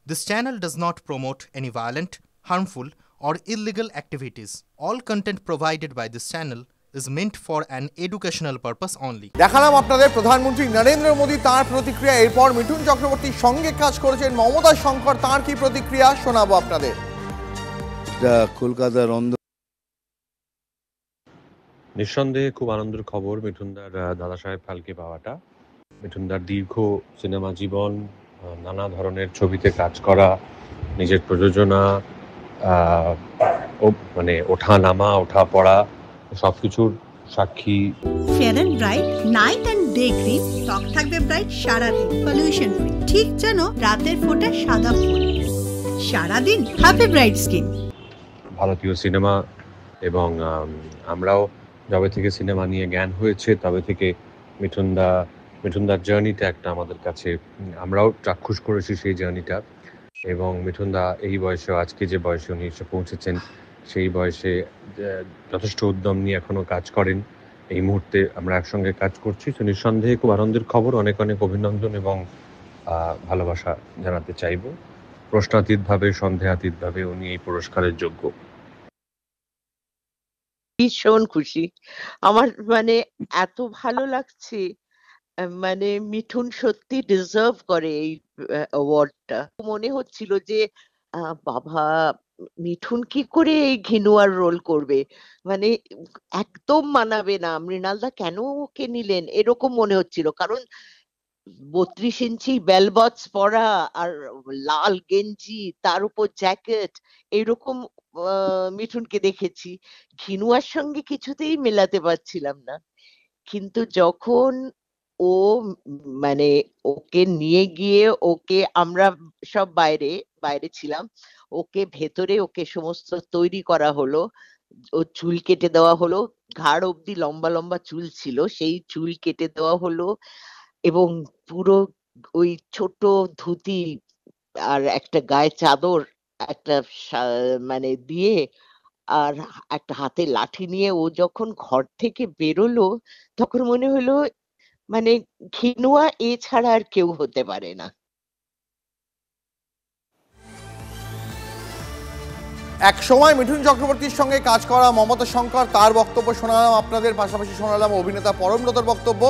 This channel does not promote any violent, harmful, or illegal activities. All content provided by this channel is meant for an educational purpose only. দেখালাম আপনাদের প্রধানমন্ত্রী নরেন্দ্র মোদী তার প্রতিক্রিয়া। এরপর মিঠুন চক্রবর্তীর সঙ্গে কাজ করেছেন মমতা শঙ্কর, তার কি প্রতিক্রিয়া শোনাবো আপনাদের। কলকাতার নিঃসন্দেহে খুব আনন্দের খবর মিঠুনদার দাদা সাহেব ফালকে পাওয়াটা। মিঠুনদার দীর্ঘ সিনেমা জীবন, নানা ধরনের ছবিতে কাজ করা, নিজের প্রযোজনা, মানে ওঠা নামা, ওঠা পড়া, সবকিছুর সাক্ষী। Fair and bright night and day cream, ত্বক থাকবে ব্রাইট সারাদিন, পলিউশন ফ্রি, ঠিক যেন রাতের ফোঁটা সাদা ফুল। সারাদিন হ্যাপি ব্রাইট স্কিন। ভারতীয় সিনেমা এবং আমরাও যবে থেকে সিনেমা নিয়ে জ্ঞান হয়েছে তবে থেকে মিঠুনদার জার্নিটা একটা আমাদের কাছে, আমরাও চাক্ষুষ করেছি সেই জার্নিটা। এবং মিঠুনদা এই বয়সেও, আজকে যে বয়সে উনি এসে পৌঁছেছেন, সেই বয়সে যথেষ্ট উদ্যম নিয়ে এখনও কাজ করেন। এই মুহূর্তে আমরা একসঙ্গে কাজ করছি, তো নিঃসন্দেহে খুব আনন্দের খবর। অনেক অনেক অভিনন্দন এবং ভালোবাসা জানাতে চাইব। প্রশ্নাতীতভাবে, সন্দেহাতীতভাবে উনি এই পুরস্কারের যোগ্য। ভীষণ খুশি আমার, মানে এত ভালো লাগছে, মানে মিঠুন সত্যি ডিজার্ভ করে এই অ্যাওয়ার্ডটা। মনে হচ্ছিল যে বাবা মিঠুন কি করে এই ঘিনুয়ার রোল করবে, মানে একদম মানাবে না, মৃণালদা কেন ওকে নিলেন এরকম মনে হচ্ছিল। কারণ 32 ইঞ্চি বেলবটস পরা আর লাল গেঞ্জি, তার উপর জ্যাকেট, এরকম মিঠুনকে দেখেছি। ঘিনুয়ার সঙ্গে কিছুতেই মেলাতে পারছিলাম না। কিন্তু যখন ও মানে ওকে নিয়ে গিয়ে, ওকে আমরা সব বাইরে ছিলাম, ওকে ভেতরে ওকে সমস্ত তৈরি করা হলো, ও চুল কেটে দেওয়া হলো, ঘাড় অব্দি লম্বা লম্বা চুল ছিল, সেই চুল কেটে দেওয়া হলো এবং পুরো ওই ছোট ধুতি আর একটা গায়ে চাদর একটা মানে দিয়ে, আর একটা হাতে লাঠি নিয়ে ও যখন ঘর থেকে বেরোলো, তখন মনে হলো মানে ঘিনুয়া এছাড়া আর কেউ হতে পারে না। এক সময় মিঠুন চক্রবর্তীর সঙ্গে কাজ করা মমতা শঙ্কর, তার বক্তব্য শোনালাম আপনাদের, পাশাপাশি শোনালাম অভিনেতা পরমব্রতর বক্তব্য।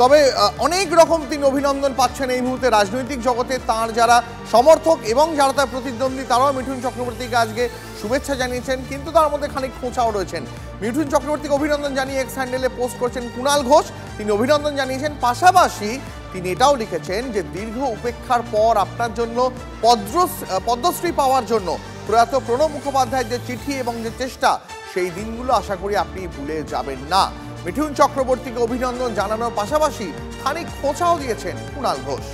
তবে অনেক রকম তিনি অভিনন্দন পাচ্ছেন এই মুহূর্তে রাজনৈতিক জগতে। তার যারা সমর্থক এবং যারা তার প্রতিদ্বন্দ্বী, তারাও মিঠুন চক্রবর্তীকে আজকে শুভেচ্ছা জানিয়েছেন, কিন্তু তার মধ্যে খানিক খোঁচাও রয়েছেন। মিঠুন চক্রবর্তীকে অভিনন্দন জানিয়ে এক্স হ্যান্ডেলে পোস্ট করছেন কুণাল ঘোষ, তিনি অভিনন্দন জানিয়েছেন। পাশাপাশি তিনি এটাও লিখেছেন যে দীর্ঘ উপেক্ষার পর আপনার জন্য পদ্মশ্রী পাওয়ার জন্য প্রয়াত প্রণব মুখোপাধ্যায়ের যে চিঠি এবং যে চেষ্টা, সেই দিনগুলো আশা করি আপনি ভুলে যাবেন না। মিঠুন চক্রবর্তীকে অভিনন্দন জানানোর পাশাপাশি খানিক খোঁচাও দিয়েছেন কুণাল ঘোষ।